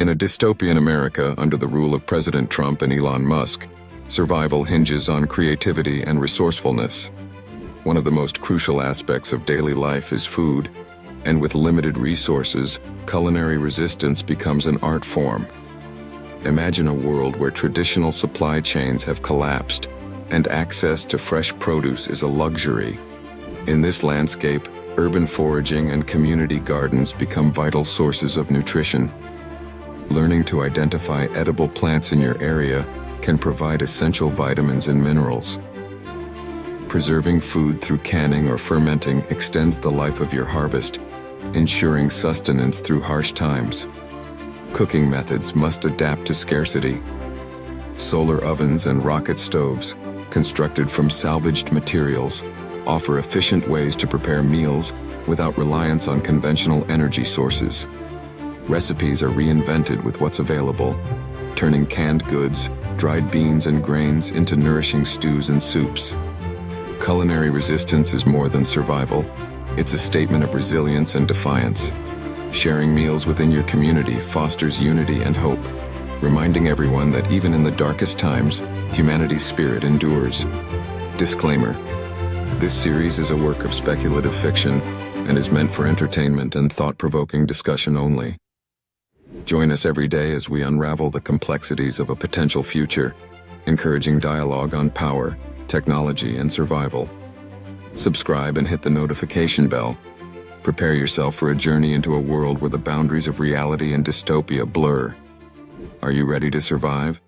In a dystopian America under the rule of President Trump and Elon Musk, survival hinges on creativity and resourcefulness. One of the most crucial aspects of daily life is food, and with limited resources, culinary resistance becomes an art form. Imagine a world where traditional supply chains have collapsed and access to fresh produce is a luxury. In this landscape, urban foraging and community gardens become vital sources of nutrition. Learning to identify edible plants in your area can provide essential vitamins and minerals. Preserving food through canning or fermenting extends the life of your harvest, ensuring sustenance through harsh times. Cooking methods must adapt to scarcity. Solar ovens and rocket stoves, constructed from salvaged materials, offer efficient ways to prepare meals without reliance on conventional energy sources. Recipes are reinvented with what's available, turning canned goods, dried beans and grains into nourishing stews and soups. Culinary resistance is more than survival. It's a statement of resilience and defiance. Sharing meals within your community fosters unity and hope, reminding everyone that even in the darkest times, humanity's spirit endures. Disclaimer: this series is a work of speculative fiction and is meant for entertainment and thought-provoking discussion only. Join us every day as we unravel the complexities of a potential future, encouraging dialogue on power, technology, and survival. Subscribe and hit the notification bell. Prepare yourself for a journey into a world where the boundaries of reality and dystopia blur. Are you ready to survive?